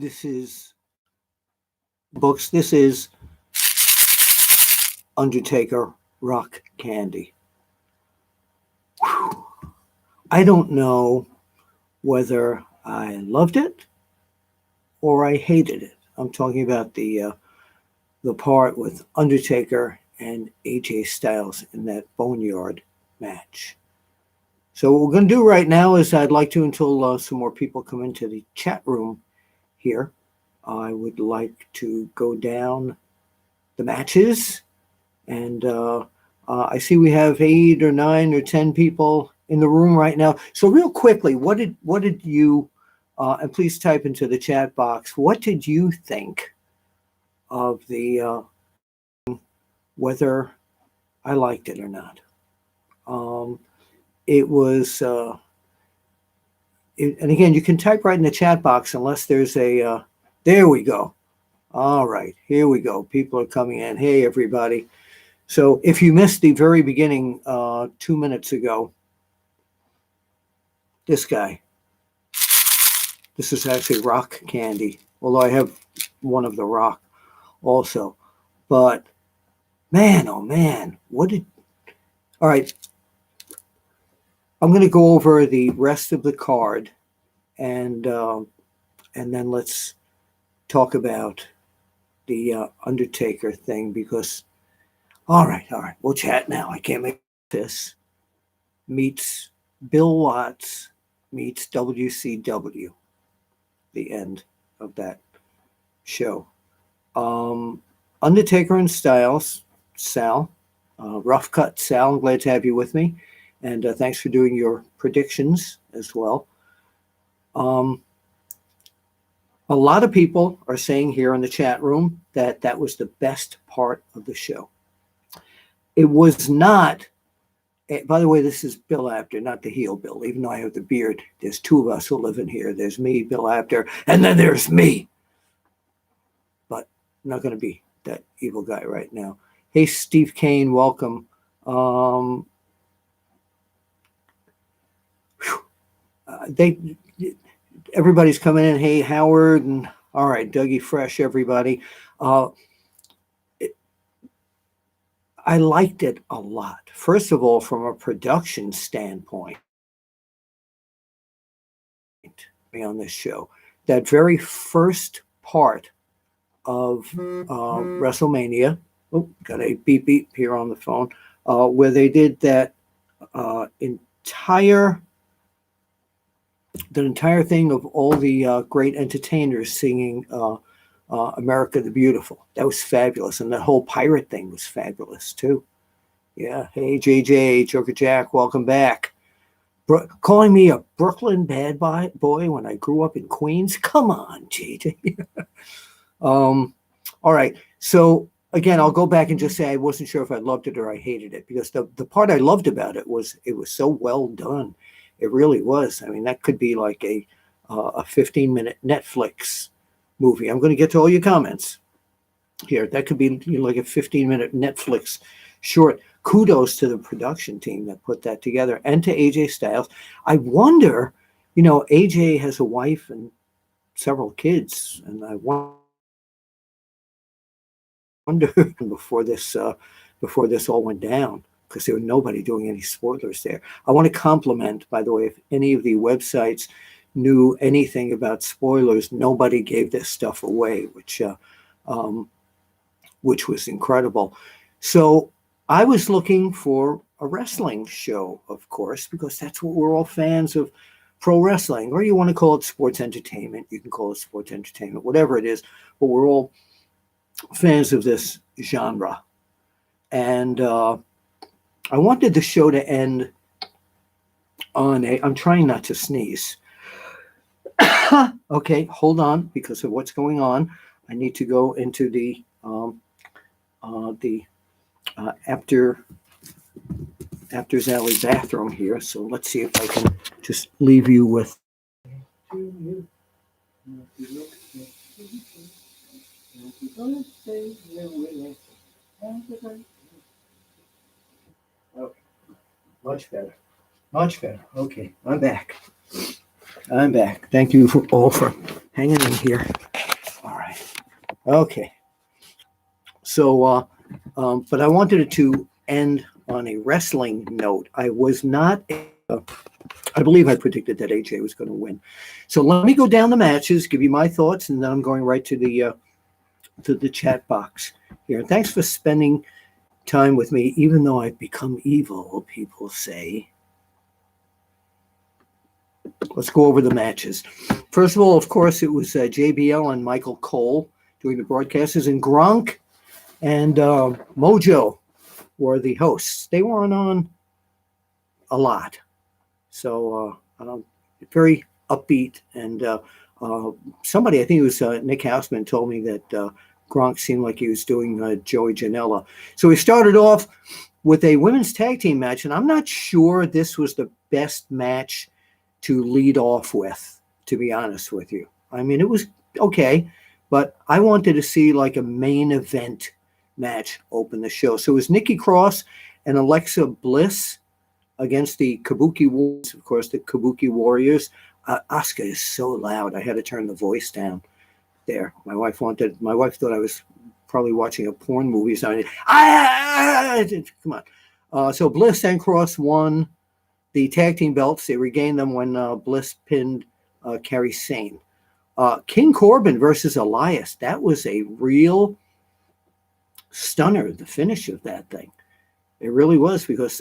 This is books. This is Undertaker Rock Candy. Whew. I don't know whether I loved it or I hated it. I'm talking about the part with Undertaker and AJ Styles in that Boneyard match. So what we're going to do right now is I'd like to, until some more people come into the chat room here, I would like to go down the matches. And I see we have 8 or 9 or 10 people in the room right now. So real quickly, what did you, and please type into the chat box, what did you think of the, whether I liked it or not? It was, and again, you can type right in the chat box unless there's a, there we go. All right, here we go. People are coming in. Hey, everybody. So if you missed the very beginning 2 minutes ago, this guy, this is actually Rock Candy, although I have one of the Rock also. But man, oh man, all right. I'm going to go over the rest of the card, and then let's talk about the Undertaker thing, because all right, we'll chat now. I can't make this. Meets Bill Watts meets WCW, the end of that show. Undertaker and Styles, Sal, Rough Cut Sal, I'm glad to have you with me. And thanks for doing your predictions as well. A lot of people are saying here in the chat room that that was the best part of the show. It was not, by the way, this is Bill Apter, not the heel Bill, even though I have the beard. There's 2 of us who live in here. There's me, Bill Apter, and then there's me. But I'm not going to be that evil guy right now. Hey, Steve Kane, welcome. Everybody's coming in. Hey, Howard, and all right, Dougie Fresh, everybody. I liked it a lot. First of all, from a production standpoint, on this show, that very first part of Wrestlemania. Oh, got a beep beep here on the phone. Where they did that entire thing of all the great entertainers singing America the Beautiful. That was fabulous. And the whole pirate thing was fabulous too. Yeah. Hey, JJ, Joker Jack, welcome back. Calling me a Brooklyn bad boy when I grew up in Queens? Come on, JJ. All right. So again, I'll go back and just say I wasn't sure if I loved it or I hated it, because the part I loved about it was so well done. It really was. I mean, that could be like a 15-minute Netflix movie. I'm going to get to all your comments here. That could be like a 15-minute Netflix short. Kudos to the production team that put that together, and to AJ Styles. I wonder, AJ has a wife and several kids, and I wonder before this all went down, because there was nobody doing any spoilers there. I want to compliment, by the way, if any of the websites knew anything about spoilers, nobody gave this stuff away, which was incredible. So I was looking for a wrestling show, of course, because that's what we're all fans of, pro wrestling, or you want to call it sports entertainment. You can call it sports entertainment, whatever it is, but we're all fans of this genre. And I wanted the show to end on I'm trying not to sneeze. Okay, hold on, because of what's going on. I need to go into the Apter's Alley bathroom here. So let's see if I can just leave you with. Okay. Much better. Okay, I'm back. Thank you all for hanging in here. All right. Okay. So, but I wanted it to end on a wrestling note. I was not. I believe I predicted that AJ was going to win. So let me go down the matches, give you my thoughts, and then I'm going right to the chat box here. And thanks for spending time with me, even though I've become evil, people say. Let's go over the matches. First of all, of course, it was JBL and Michael Cole doing the broadcasters, and Gronk and Mojo were the hosts. They weren't on a lot. So very upbeat. And somebody, I think it was Nick Houseman, told me that Gronk seemed like he was doing Joey Janela. So we started off with a women's tag team match, and I'm not sure this was the best match to lead off with, to be honest with you. I mean, it was okay, but I wanted to see like a main event match open the show. So it was Nikki Cross and Alexa Bliss against the Kabuki Warriors. Of course, the Kabuki Warriors. Asuka is so loud, I had to turn the voice down there. My wife thought I was probably watching a porn movie. So come on. So Bliss and Cross won the tag team belts. They regained them when Bliss pinned Kairi Sane. King Corbin versus Elias. That was a real stunner, the finish of that thing. It really was, because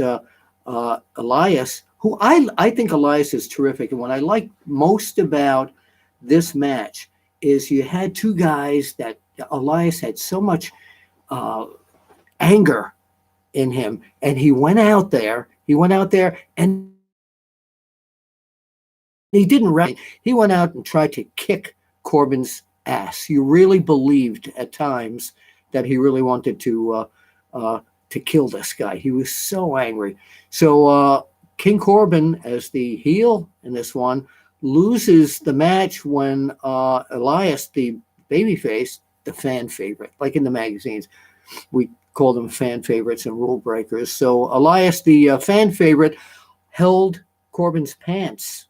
Elias, who I think Elias is terrific. And what I like most about this match is you had two guys that Elias had so much anger in him. And he went out there and he didn't run. He went out and tried to kick Corbin's ass. You really believed at times that he really wanted to kill this guy. He was so angry. So King Corbin, as the heel in this one, loses the match when Elias, the babyface, the fan favorite, like in the magazines, we call them fan favorites and rule breakers. So Elias, the fan favorite, held Corbin's pants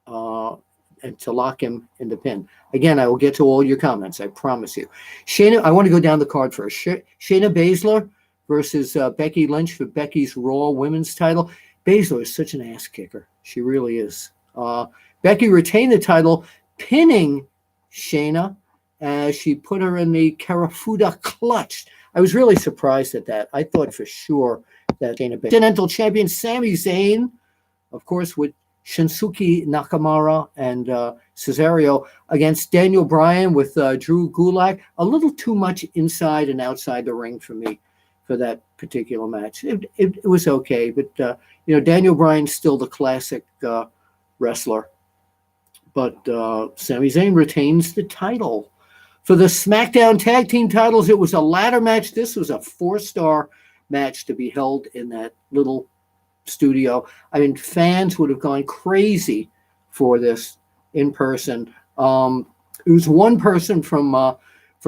and to lock him in the pin. Again, I will get to all your comments, I promise you. Shayna, I want to go down the card first. Shayna Baszler versus Becky Lynch for Becky's Raw Women's title. Baszler is such an ass kicker. She really is. Becky retained the title, pinning Shayna as she put her in the Karafuda clutch. I was really surprised at that. I thought for sure that Shayna Baszler. Continental Champion Sami Zayn, of course, with Shinsuke Nakamura and Cesaro against Daniel Bryan with Drew Gulak. A little too much inside and outside the ring for me for that particular match. It was okay, but Daniel Bryan's still the classic wrestler. But Sami Zayn retains the title. For the SmackDown Tag Team titles, it was a ladder match. This was a 4-star match to be held in that little studio. I mean, fans would have gone crazy for this in person. It was one person from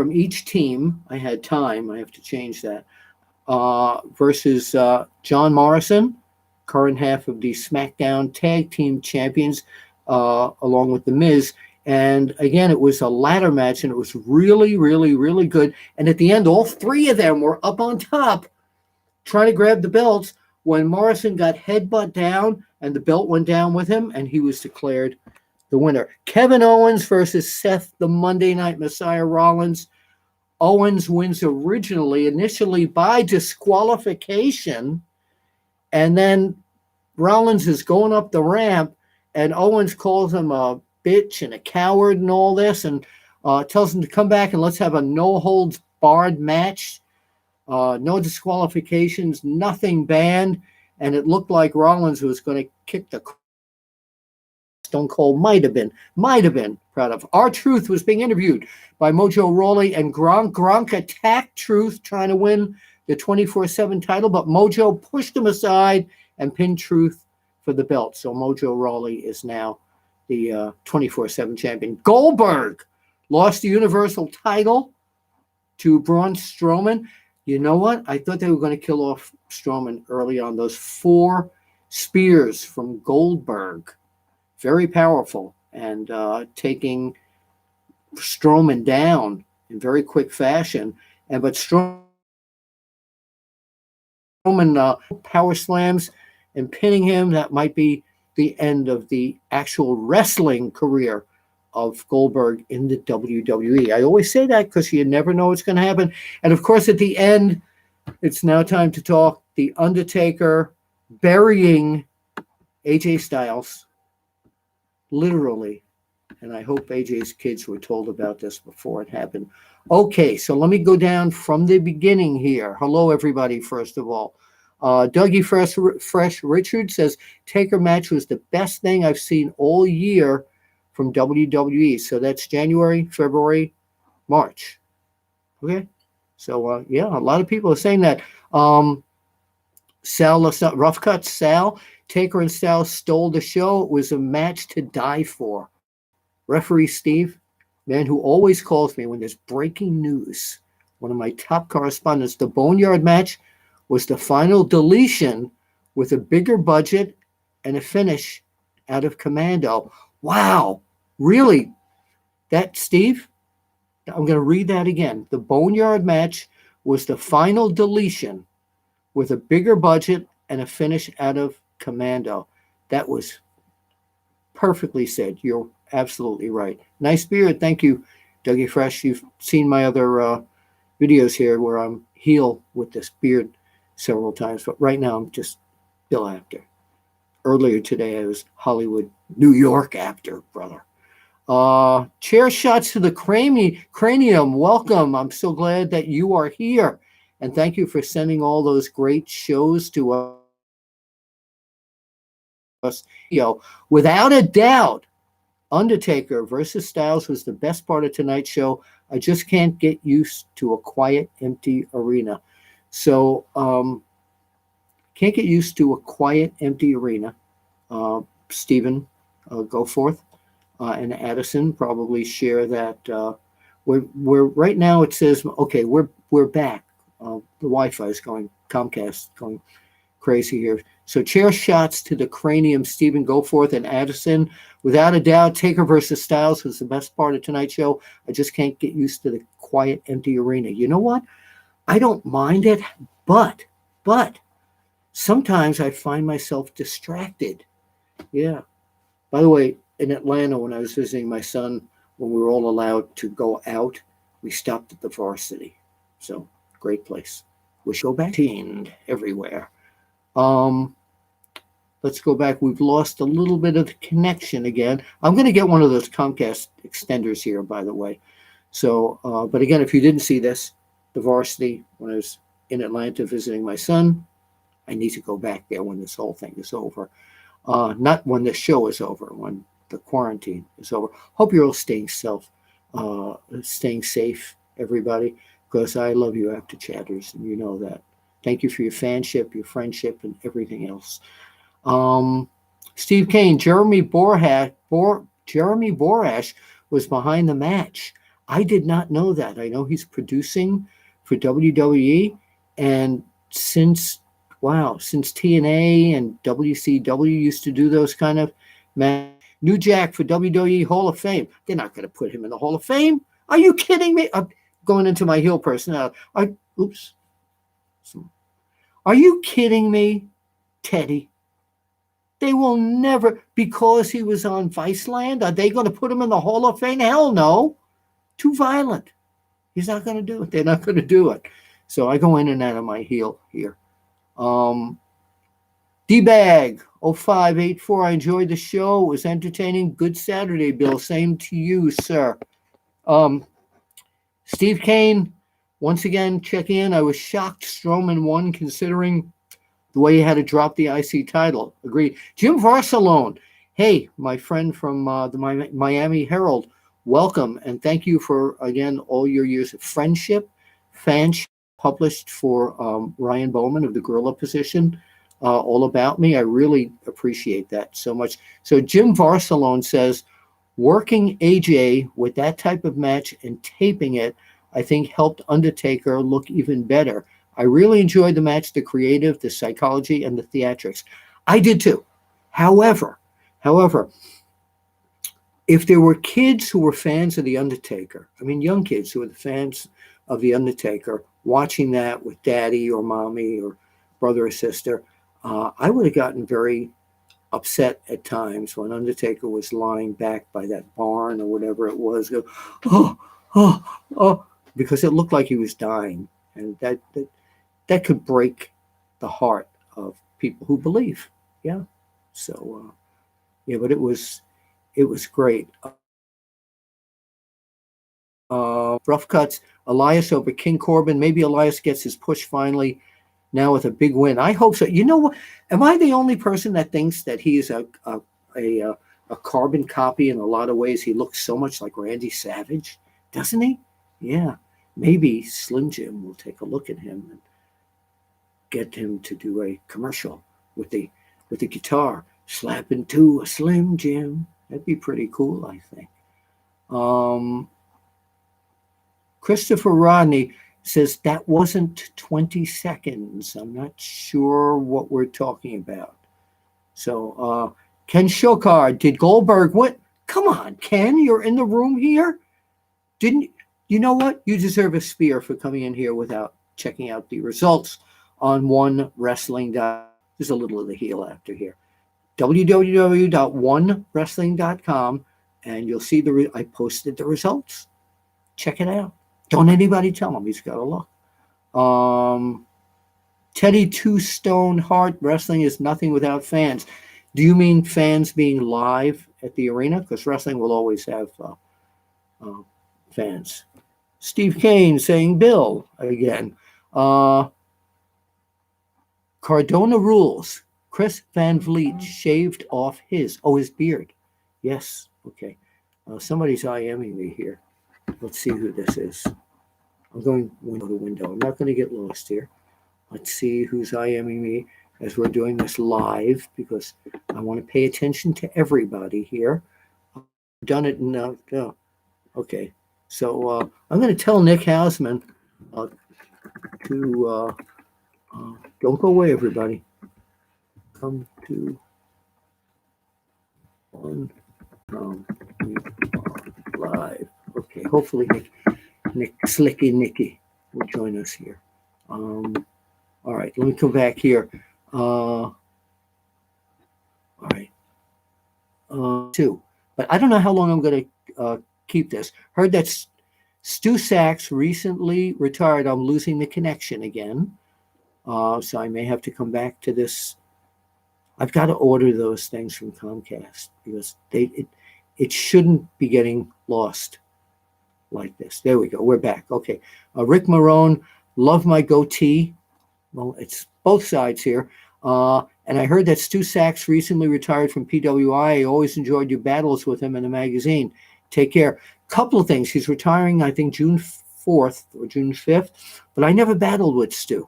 each team. I had time. I have to change that. Versus John Morrison, current half of the SmackDown Tag Team Champions, along with The Miz. And again, it was a ladder match, and it was really, really, really good. And at the end, all three of them were up on top trying to grab the belts when Morrison got headbutt down and the belt went down with him, and he was declared the winner. Kevin Owens versus Seth, the Monday Night Messiah Rollins. Owens wins initially by disqualification, and then Rollins is going up the ramp, and Owens calls him a bitch and a coward and all this, and tells him to come back and let's have a no-holds-barred match. No disqualifications, nothing banned, and it looked like Rollins was going to kick the Stone Cold might have been proud of. R-Truth was being interviewed by Mojo Rawley and Gronk. Gronk attacked Truth trying to win the 24/7 title, but Mojo pushed him aside and pinned Truth for the belt. So Mojo Rawley is now the 24/7 champion. Goldberg lost the Universal title to Braun Strowman. You know what? I thought they were going to kill off Strowman early on. Those 4 spears from Goldberg, very powerful, and taking Strowman down in very quick fashion, but Strowman power slams and pinning him. That might be the end of the actual wrestling career of Goldberg in the WWE. I always say that because you never know what's going to happen. And of course, at the end, it's now time to talk The Undertaker burying AJ Styles, literally. And I hope AJ's kids were told about this before it happened. Okay, so let me go down from the beginning here. Hello, everybody, first of all. Dougie Fresh Richard says, Taker match was the best thing I've seen all year from WWE. So that's January, February, March. Okay, so yeah, a lot of people are saying that. Sal, Rough Cuts, Sal, Taker and Styles stole the show. It was a match to die for. Referee Steve, man who always calls me when there's breaking news, one of my top correspondents. The Boneyard match was the final deletion with a bigger budget and a finish out of Commando. Wow, really? That, Steve? I'm going to read that again. The Boneyard match was the final deletion with a bigger budget and a finish out of Commando. That was perfectly said. You're absolutely right. Nice beard. Thank you, Dougie Fresh. You've seen my other videos here where I'm heel with this beard several times, but right now I'm just Bill Apter. Earlier today I was Hollywood, New York Apter, brother. Chair shots to the cranium. Welcome. I'm so glad that you are here. And thank you for sending all those great shows to us. Without a doubt, Undertaker versus Styles was the best part of tonight's show. I just can't get used to a quiet, empty arena. So, can't get used to a quiet, empty arena. Stephen, go forth, and Addison probably share that. We're right now. It says, okay, we're back. The Wi-Fi is going, Comcast going crazy here. So chair shots to the cranium, Stephen Goforth and Addison. Without a doubt, Taker versus Styles was the best part of tonight's show. I just can't get used to the quiet, empty arena. You know what? I don't mind it, but sometimes I find myself distracted. Yeah. By the way, in Atlanta, when I was visiting my son, when we were all allowed to go out, we stopped at the Varsity. So, great place. We should go back everywhere. Let's go back. We've lost a little bit of the connection again. I'm going to get one of those Comcast extenders here, by the way. So, but again, if you didn't see this, the Varsity, when I was in Atlanta visiting my son, I need to go back there when this whole thing is over. Not when the show is over, when the quarantine is over. Hope you're all staying safe, everybody, because I love you, After Chatters, and you know that. Thank you for your fanship, your friendship, and everything else. Steve Kane, Jeremy Borash was behind the match. I did not know that. I know he's producing for WWE, and since TNA and WCW used to do those kind of matches. New Jack for WWE Hall of Fame. They're not going to put him in the Hall of Fame. Are you kidding me? I'm going into my heel personality. Are you kidding me, Teddy? They will never, because he was on Viceland, are they going to put him in the Hall of Fame? Hell no. Too violent. He's not going to do it. They're not going to do it. So I go in and out of my heel here. D-Bag 0584. I enjoyed the show. It was entertaining. Good Saturday, Bill. Same to you, sir. Steve Kane, once again, check in. I was shocked Strowman won, considering the way he had to drop the IC title. Agreed. Jim Varsalone. Hey, my friend from the Miami Herald, welcome. And thank you for, again, all your years of friendship. Fanship published for Ryan Bowman of the Gorilla Position. All about me. I really appreciate that so much. So Jim Varsalone says, working AJ with that type of match and taping it, I think helped Undertaker look even better. I really enjoyed the match, the creative, the psychology, and the theatrics. I did too. However, if there were kids who were fans of The Undertaker, I mean, young kids who were the fans of The Undertaker, watching that with daddy or mommy or brother or sister, I would have gotten very upset at times when Undertaker was lying back by that barn or whatever it was. Go, oh, oh, because it looked like he was dying. And that could break the heart of people who believe. Yeah. So, yeah, but it was great. Rough cuts. Elias over King Corbin. Maybe Elias gets his push finally now with a big win. I hope so. You know what? Am I the only person that thinks that he is a carbon copy in a lot of ways? He looks so much like Randy Savage, doesn't he? Yeah. Maybe Slim Jim will take a look at him and get him to do a commercial with the guitar, slap into a Slim Jim. That'd be pretty cool, I think. Um, Christopher Rodney says that wasn't 20 seconds. I'm not sure what we're talking about. So, Ken Shokar, did Goldberg win? Come on, Ken, you're in the room here. Didn't you know what? You deserve a spear for coming in here without checking out the results on One Wrestling. There's a little of the heel after here. www.onewrestling.com, and you'll see I posted the results. Check it out. Don't anybody tell him he's got to look. Teddy Two Stone Heart, wrestling is nothing without fans. Do you mean fans being live at the arena? Because wrestling will always have fans. Steve Kane saying Bill again. Cardona rules. Chris Van Vliet shaved off his beard. Yes. Okay. Somebody's IMing me here. Let's see who this is. I'm going window to window. I'm not going to get lost here. Let's see who's IMing me as we're doing this live because I want to pay attention to everybody here. I've done it in okay. So I'm going to tell Nick Hausman to don't go away, everybody. Come to one live. Okay, hopefully Nick Slicky Nicky will join us here. All right, let me come back here. All right, two. But I don't know how long I'm going to keep this. Heard that Stu Sachs recently retired. I'm losing the connection again. So I may have to come back to this. I've got to order those things from Comcast because it shouldn't be getting lost like this. There we go. We're back. Okay. Rick Marone, love my goatee. Well, it's both sides here. And I heard that Stu Sachs recently retired from PWI. I always enjoyed your battles with him in the magazine. Take care. Couple of things. He's retiring, I think, June 4th or June 5th. But I never battled with Stu.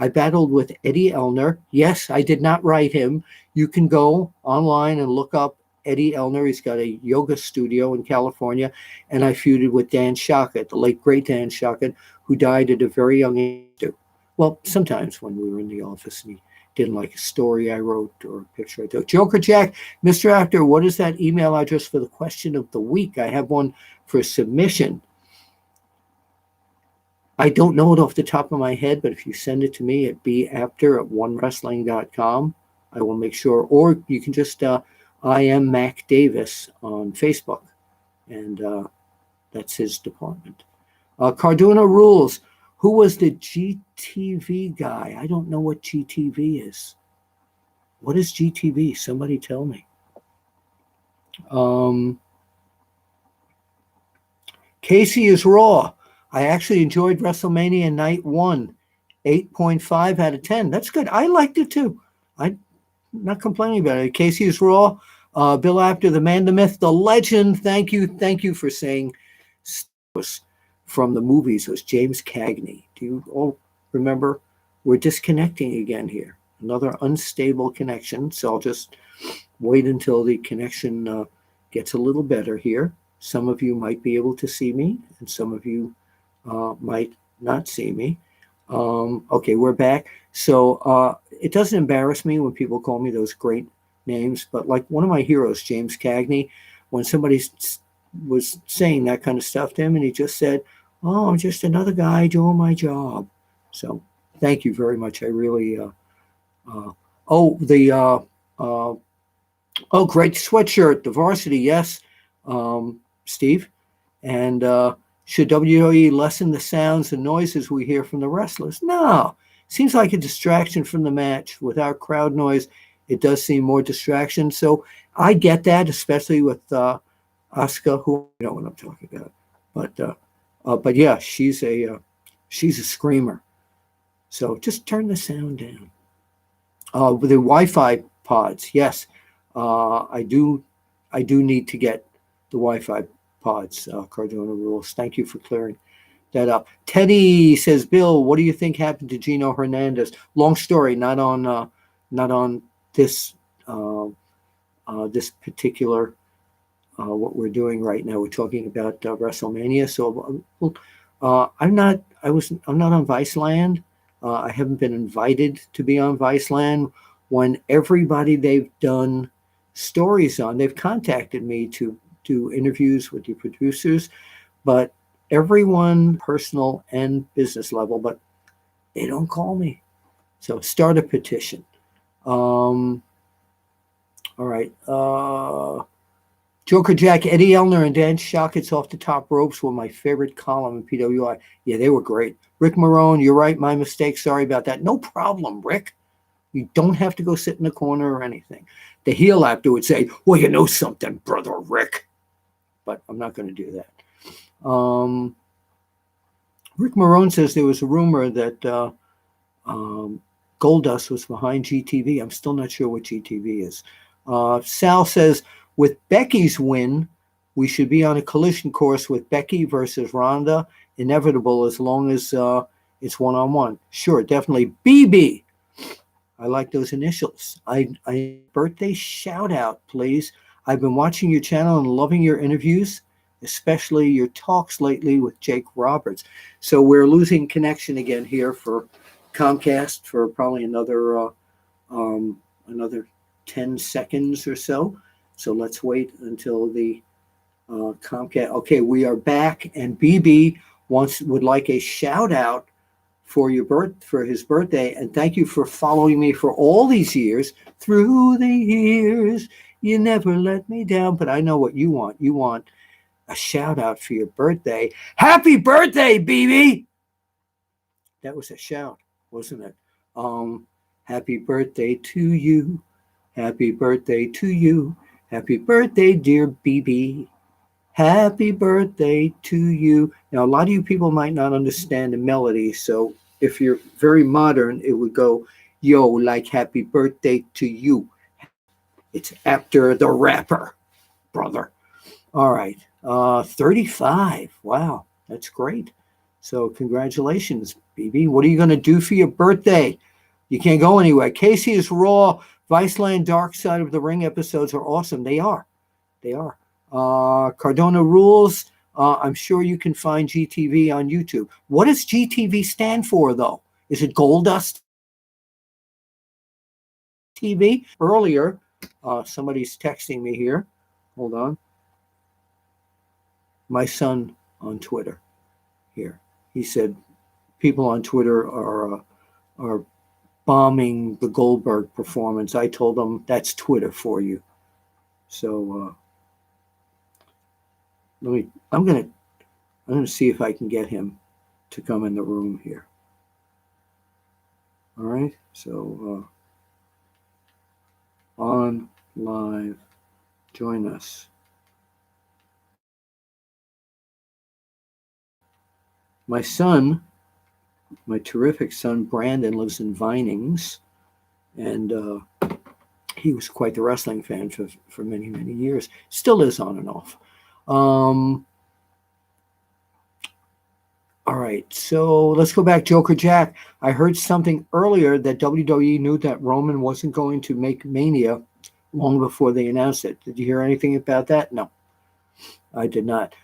I battled with Eddie Elner. Yes, I did not write him. You can go online and look up Eddie Elner. He's got a yoga studio in California. And I feuded with Dan Shockett, the late, great Dan Shockett, who died at a very young age. Well, sometimes when we were in the office and he didn't like a story I wrote or a picture I took. Joker Jack, Mr. Actor, what is that email address for the question of the week? I have one for submission. I don't know it off the top of my head, but if you send it to me at bapter@onewrestling.com, I will make sure. Or you can just, I am Mac Davis on Facebook, and that's his department. Cardona Rules. Who was the GTV guy? I don't know what GTV is. What is GTV? Somebody tell me. Casey is Raw. I actually enjoyed WrestleMania Night 1. 8.5 out of 10. That's good. I liked it too. I'm not complaining about it. Casey is Raw. Bill Apter, the man, the myth, the legend. Thank you for saying from the movies was James Cagney. Do you all remember? We're disconnecting again here. Another unstable connection. So I'll just wait until the connection gets a little better here. Some of you might be able to see me, and some of you might not see me. Okay, we're back. So it doesn't embarrass me when people call me those great names, but like one of my heroes, James Cagney, when somebody was saying that kind of stuff to him, and he just said, "Oh, I'm just another guy doing my job." So thank you very much. I really. Uh, oh, the uh, oh, great sweatshirt, the varsity, yes, Steve. And should WWE lessen the sounds and noises we hear from the wrestlers? No. Seems like a distraction from the match. Without crowd noise, it does seem more distraction. So I get that, especially with Asuka, who you know what I'm talking about. But yeah, she's a screamer. So just turn the sound down. With the Wi-Fi pods, yes, I do need to get the Wi-Fi pods. Cardona rules. Thank you for clearing that up. Teddy says, Bill, what do you think happened to Gino Hernandez? Long story, not on this this particular what we're doing right now. We're talking about WrestleMania. So I'm not on Viceland. I haven't been invited to be on Viceland. When everybody they've done stories on, they've contacted me to do interviews with the producers, but everyone personal and business level, but they don't call me. So start a petition. All right. Joker Jack, Eddie Elner, and Dan Shockett's Off the Top Ropes were my favorite column in PWI. Yeah, they were great. Rick Marone, you're right. My mistake. Sorry about that. No problem, Rick. You don't have to go sit in the corner or anything. The heel actor would say, well, you know something, brother Rick. But I'm not going to do that. Rick Marone says there was a rumor that Goldust was behind GTV. I'm still not sure what GTV is. Sal says, with Becky's win, we should be on a collision course with Becky versus Ronda. Inevitable as long as it's one-on-one. Sure, definitely. BB. I like those initials. I birthday shout out, please. I've been watching your channel and loving your interviews, especially your talks lately with Jake Roberts. So we're losing connection again here for Comcast for probably another 10 seconds or so. So let's wait until the Comcast. Okay, we are back, and BB would like a shout out for his birthday, and thank you for following me for all these years. Through the years, you never let me down. But I know what you want. You want a shout out for your birthday. Happy birthday, BB! That was a shout, wasn't it? Happy birthday to you. Happy birthday to you. Happy birthday, dear BB. Happy birthday to you. Now, a lot of you people might not understand the melody, so if you're very modern, it would go, yo, like happy birthday to you. It's after the rapper, brother. All right. 35. Wow, that's great. So congratulations, BB. What are you going to do for your birthday? You can't go anywhere. Casey is Raw. Viceland Dark Side of the Ring episodes are awesome. They are. Cardona rules. I'm sure you can find GTV on YouTube. What does GTV stand for, though? Is it Goldust TV? Earlier, somebody's texting me here. Hold on. My son on Twitter here. He said people on Twitter are bombing the Goldberg performance. I told them that's Twitter for you. So I'm gonna see if I can get him to come in the room here. All right. So on live, join us. My son, my terrific son Brandon, lives in Vinings, and he was quite the wrestling fan for many, many years. Still is on and off. All right, so let's go back. Joker Jack, I heard something earlier that WWE knew that Roman wasn't going to make Mania long before they announced it. Did you hear anything about that? No, I did not.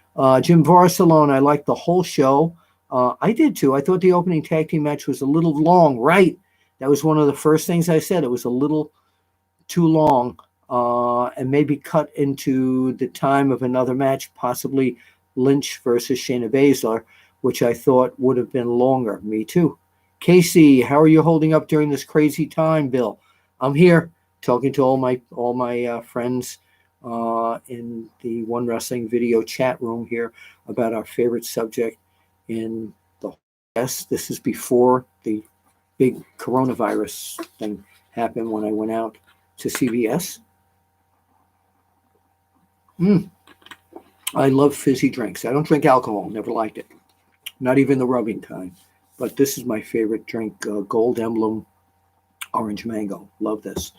Jim Barcelona, I liked the whole show. I did too. I thought the opening tag team match was a little long, right? That was one of the first things I said. It was a little too long. and maybe cut into the time of another match, possibly Lynch versus Shayna Baszler, which I thought would have been longer. Me too. Casey, how are you holding up during this crazy time, Bill? I'm here talking to all my friends in the One Wrestling video chat room here about our favorite subject in the yes. This is before the big coronavirus thing happened when I went out to CVS. I love fizzy drinks. I don't drink alcohol. Never liked it. Not even the rubbing kind. But this is my favorite drink, Gold Emblem Orange Mango. Love this.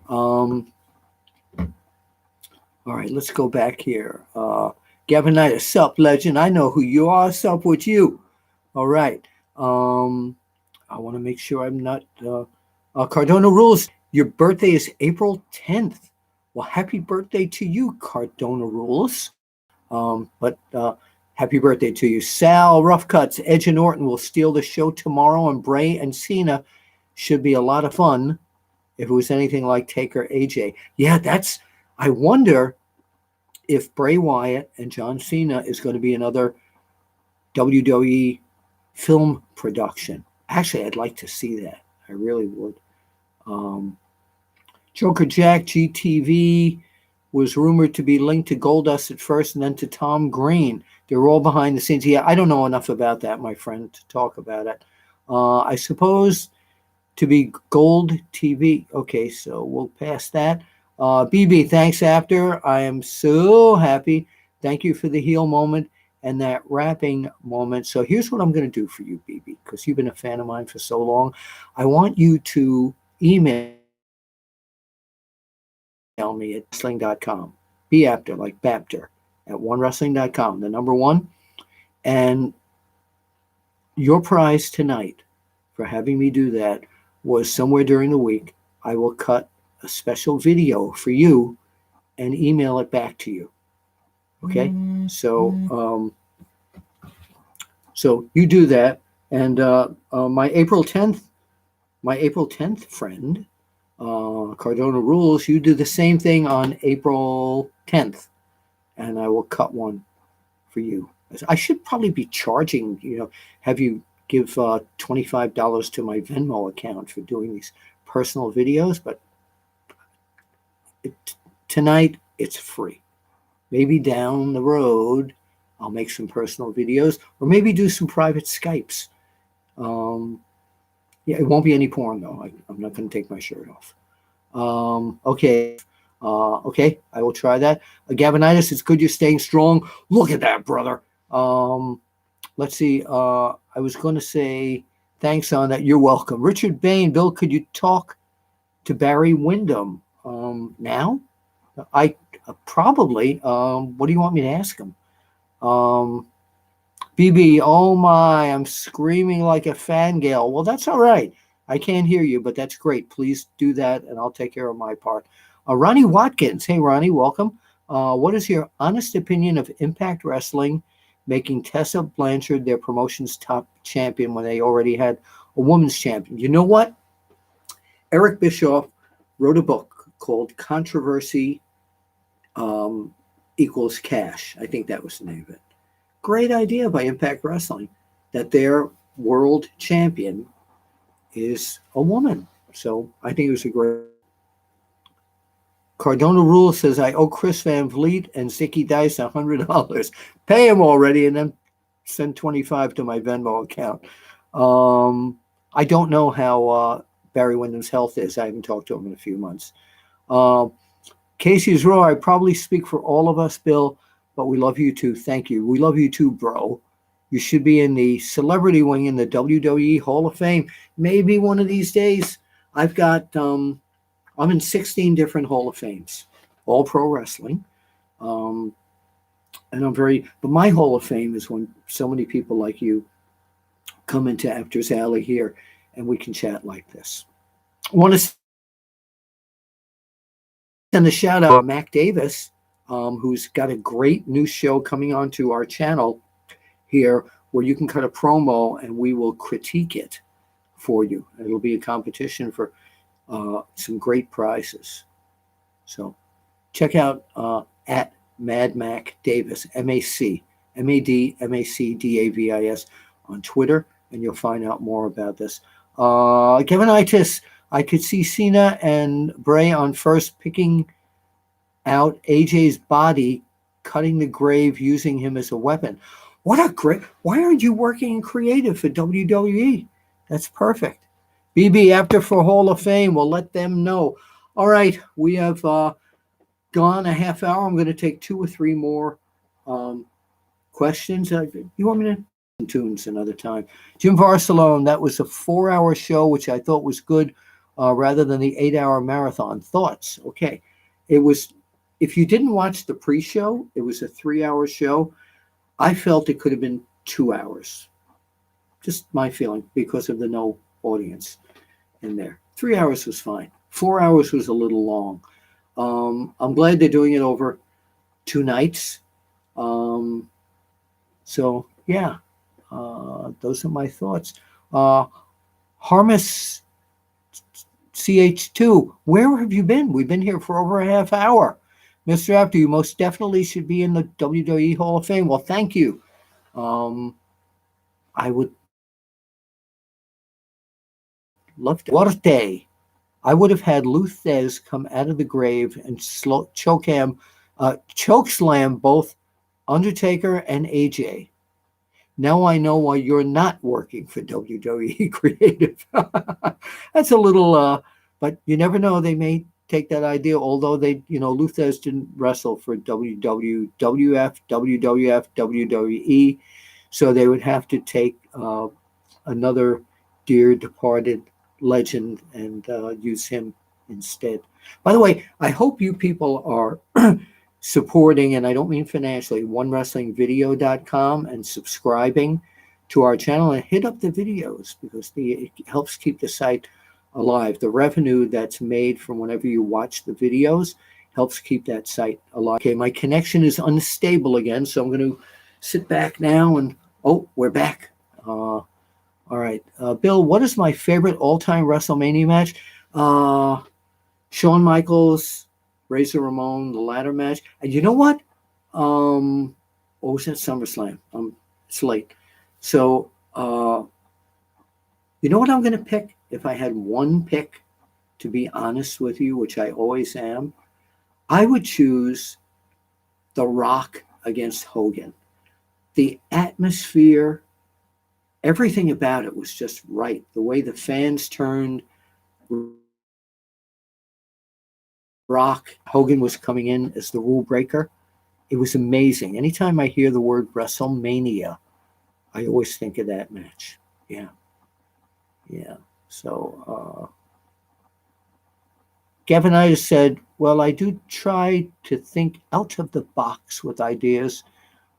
All right, let's go back here. Gavinitis, sup, legend. I know who you are. Sup with you. All right. I want to make sure I'm not. Cardona Rules, your birthday is April 10th. Well, happy birthday to you, Cardona Rules. But happy birthday to you. Sal, Rough Cuts, Edge and Orton will steal the show tomorrow, and Bray and Cena should be a lot of fun if it was anything like Taker AJ. Yeah, I wonder if Bray Wyatt and John Cena is going to be another WWE film production. Actually, I'd like to see that. I really would. Joker Jack, GTV, was rumored to be linked to Goldust at first and then to Tom Green. They were all behind the scenes. Yeah, I don't know enough about that, my friend, to talk about it. I suppose to be Gold TV. Okay, so we'll pass that. BB, thanks, After. I am so happy. Thank you for the heel moment and that rapping moment. So here's what I'm going to do for you, BB, because you've been a fan of mine for so long. I want you to email me at wrestling.com. Be After, like Bapter, at onewrestling.com, the number one. And your prize tonight for having me do that was somewhere during the week. I will cut a special video for you and email it back to you. Okay? So you do that. And my April 10th friend, Cardona Rules, you do the same thing on April 10th. And I will cut one for you. I should probably be charging, have you give $25 to my Venmo account for doing these personal videos, but tonight it's free. Maybe down the road I'll make some personal videos, or maybe do some private Skypes. Yeah, it won't be any porn though. I'm not going to take my shirt off. Okay. Okay, I will try that. Gavinitis, it's good you're staying strong. Look at that, brother. Let's see. I was going to say thanks on that. You're welcome. Richard Bain, Bill, could you talk to Barry Windham now? I probably. What do you want me to ask him? BB, oh my, I'm screaming like a fangirl. Well, that's all right. I can't hear you, but that's great. Please do that, and I'll take care of my part. Ronnie Watkins. Hey, Ronnie, welcome. What is your honest opinion of Impact Wrestling making Tessa Blanchard their promotion's top champion when they already had a women's champion? You know what? Eric Bischoff wrote a book called Controversy Equals Cash. I think that was the name of it. Great idea by Impact Wrestling that their world champion is a woman. So I think it was a great. Cardona Rule says, I owe Chris Van Vliet and Zicky Dice $100. Pay him already and then send $25 to my Venmo account. I don't know how Barry Windham's health is. I haven't talked to him in a few months. Casey's Raw, I probably speak for all of us, Bill, but we love you too. Thank you. We love you too, bro. You should be in the celebrity wing in the WWE Hall of Fame. Maybe one of these days. I've got... I'm in 16 different Hall of Fames, all pro wrestling. And but my Hall of Fame is when so many people like you come into Apter'S Alley here and we can chat like this. I want to send a shout out to Mac Davis, who's got a great new show coming onto our channel here where you can cut a promo and we will critique it for you. It'll be a competition for some great prizes. So check out at Mad Mac Davis, MACDAVIS on Twitter, and you'll find out more about this. Kevin Itis, I could see Cena and Bray on first picking out AJ's body, cutting the grave, using him as a weapon. What a great! Why aren't you working in creative for WWE? That's perfect. BB, after for Hall of Fame, we'll let them know. All right, we have gone a half hour. I'm going to take 2 or 3 more questions. You want me to tunes another time? Jim Barcelone, that was a 4-hour show, which I thought was good, rather than the 8-hour marathon. Thoughts? Okay, it was. If you didn't watch the pre-show, it was a 3-hour show. I felt it could have been 2 hours. Just my feeling, because of the no audience in there. 3 hours was fine. 4 hours was a little long. I'm glad they're doing it over 2 nights. So yeah, those are my thoughts. Harmus CH2, where have you been? We've been here for over a half hour. Mr. Apter, you most definitely should be in the WWE Hall of Fame. Well, thank you. I would love to. Duarte. I would have had Luthez come out of the grave and chokeslam both Undertaker and AJ. Now I know why you're not working for WWE Creative. That's a little, but you never know. They may take that idea, although Luthez didn't wrestle for WWF, WWF, WWE, so they would have to take another dear departed legend and use him instead. By the way, I hope you people are supporting, and I don't mean financially, OneWrestlingVideo.com and subscribing to our channel, and hit up the videos because it helps keep the site alive. The revenue that's made from whenever you watch the videos helps keep that site alive. Okay, my connection is unstable again, so I'm going to sit back now and, we're back. All right. Bill, what is my favorite all-time WrestleMania match? Shawn Michaels, Razor Ramon, the ladder match. And you know what? What was that? SummerSlam. It's late. So, you know what I'm going to pick? If I had one pick, to be honest with you, which I always am, I would choose The Rock against Hogan. The atmosphere, everything about it was just right. The way the fans turned, Rock, Hogan was coming in as the rule breaker. It was amazing. Anytime I hear the word WrestleMania, I always think of that match. Yeah. So, Gavinitis said, well, I do try to think out of the box with ideas.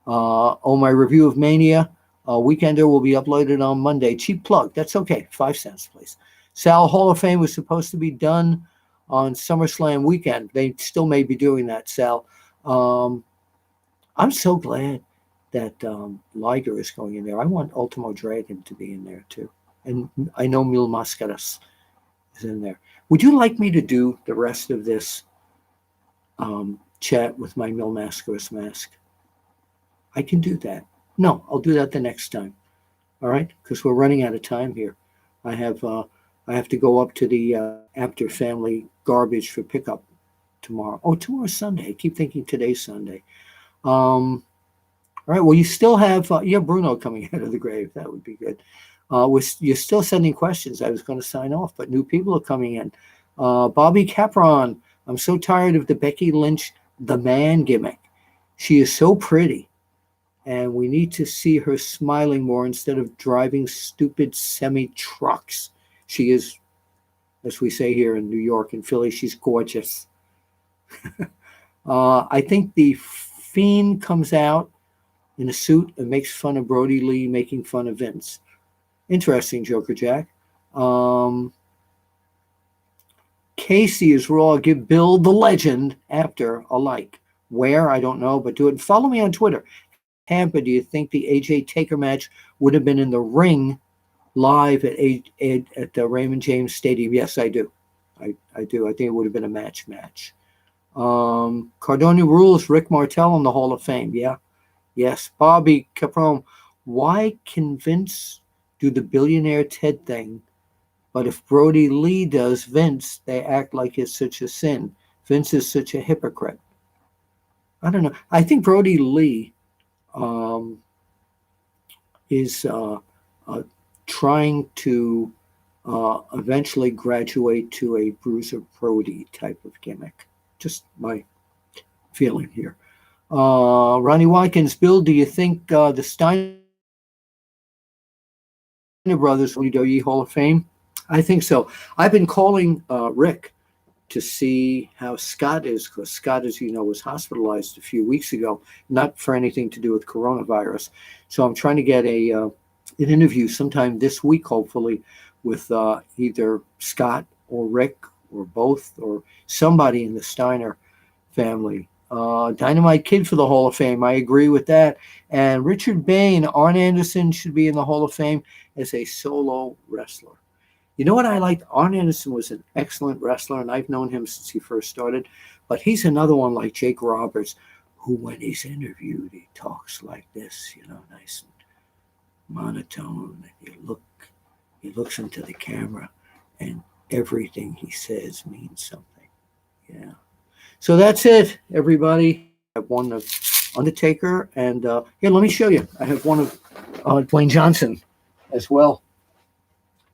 My review of Mania, Weekender will be uploaded on Monday. Cheap plug. That's okay. 5 cents, please. Sal, Hall of Fame was supposed to be done on SummerSlam weekend. They still may be doing that, Sal. I'm so glad that Liger is going in there. I want Ultimo Dragon to be in there, too. And I know Mil Mascaras is in there. Would you like me to do the rest of this chat with my Mil Mascaras mask? I can do that. No, I'll do that the next time. All right? Because we're running out of time here. I have to go up to the Apter family garbage for pickup tomorrow. Oh, tomorrow's Sunday. I keep thinking today's Sunday. All right. Well, you still have Bruno coming out of the grave. That would be good. You're still sending questions. I was going to sign off, but new people are coming in. Bobby Capron. I'm so tired of the Becky Lynch the man gimmick. She is so pretty, and we need to see her smiling more instead of driving stupid semi-trucks. She is, as we say here in New York and Philly, she's gorgeous. I think the Fiend comes out in a suit and makes fun of Brody Lee making fun of Vince. Interesting, Joker Jack. Casey is Raw. Give Bill the Legend Apter a like. Where? I don't know, but do it. Follow me on Twitter. Tampa, do you think the AJ Taker match would have been in the ring live at the Raymond James Stadium? Yes, I do. I do. I think it would have been a match. Cardona rules. Rick Martel in the Hall of Fame. Yeah. Yes. Bobby Caprone. Why can Vince do the billionaire Ted thing? But if Brody Lee does Vince, they act like it's such a sin. Vince is such a hypocrite. I don't know. I think Brody Lee um, is uh, trying to eventually graduate to a Bruiser Brody type of gimmick. Just my feeling here. Ronnie Watkins, Bill, do you think the Steiner brothers will WWE Hall of Fame? I think so. I've been calling Rick to see how Scott is, because Scott, as you know, was hospitalized a few weeks ago, not for anything to do with coronavirus. So I'm trying to get an interview sometime this week, hopefully, with either Scott or Rick or both or somebody in the Steiner family. Dynamite Kid for the Hall of Fame. I agree with that. And Richard Bain, Arn Anderson should be in the Hall of Fame as a solo wrestler. You know what I liked? Arn Anderson was an excellent wrestler, and I've known him since he first started. But he's another one like Jake Roberts, who, when he's interviewed, he talks like this, nice and monotone. And he looks into the camera, and everything he says means something. Yeah. So that's it, everybody. I have one of Undertaker, and here, let me show you. I have one of Dwayne Johnson as well.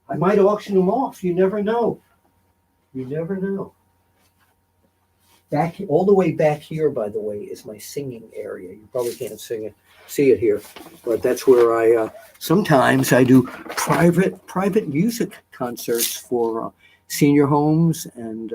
I might auction them off. You never know. You never know. Back all the way back here, by the way, is my singing area. You probably can't see it here, but that's where I sometimes I do private music concerts for senior homes and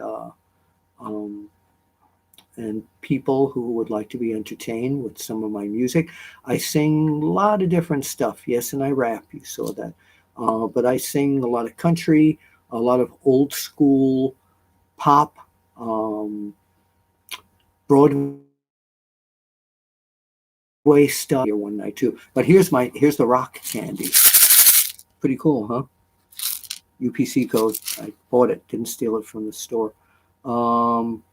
people who would like to be entertained with some of my music. I sing a lot of different stuff. Yes, and I rap. You saw that. But I sing a lot of country, a lot of old school pop, Broadway stuff here one night too. But here's the rock candy. Pretty cool, huh? UPC code. I bought it, didn't steal it from the store. Dom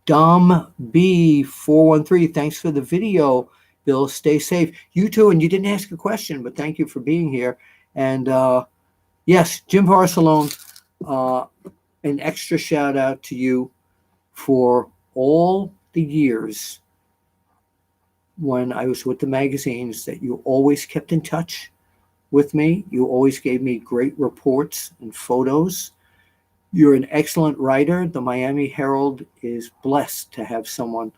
B413, thanks for the video, Bill. Stay safe. You too, and you didn't ask a question, but thank you for being here. And yes, Jim Barcelone, an extra shout out to you for all the years when I was with the magazines that you always kept in touch with me. You always gave me great reports and photos. You're an excellent writer. The Miami Herald is blessed to have someone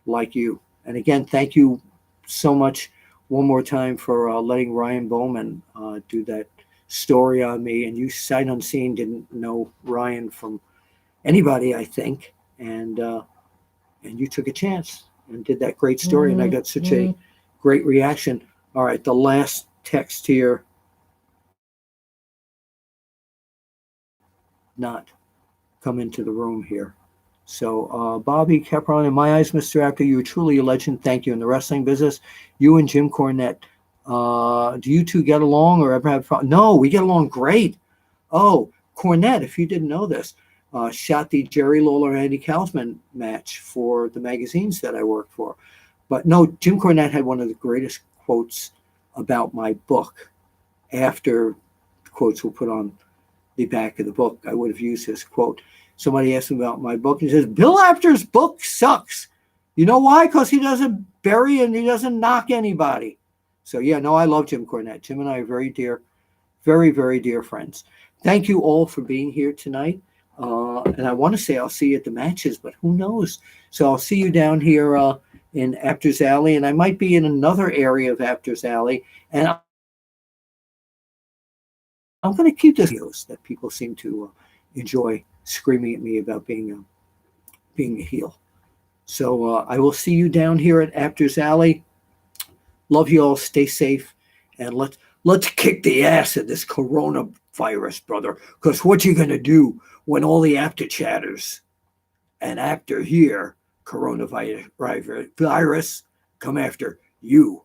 like you. And again, thank you so much one more time for letting Ryan Bowman do that story on me. And you, sight unseen, didn't know Ryan from anybody, I think. And you took a chance and did that great story. And I got such a great reaction. All right, the last text here. Not come into the room here. So Bobby Capron, in my eyes, Mr. Apter, you're truly a legend. Thank you. In the wrestling business, you and Jim Cornette, do you two get along or ever have fun? No, we get along great. Oh, Cornette, if you didn't know this, shot the Jerry Lawler Andy Kaufman match for the magazines that I worked for. But no, Jim Cornette had one of the greatest quotes about my book. After the quotes were put on the back of the book, I would have used his quote. Somebody asked him about my book. He says, Bill Apter's book sucks. You know why? Because he doesn't bury and he doesn't knock anybody. So yeah, no, I love Jim Cornette. Jim and I are very dear, very, very dear friends. Thank you all for being here tonight. And I want to say I'll see you at the matches, but who knows? So I'll see you down here in Apter's Alley, and I might be in another area of Apter's Alley. And I'm going to keep this videos that people seem to enjoy screaming at me about being a heel. So I will see you down here at Apter's Alley. Love you all. Stay safe, and let's kick the ass of this coronavirus, brother. Because what you gonna do when all the Apter chatters and Apter here coronavirus come after you?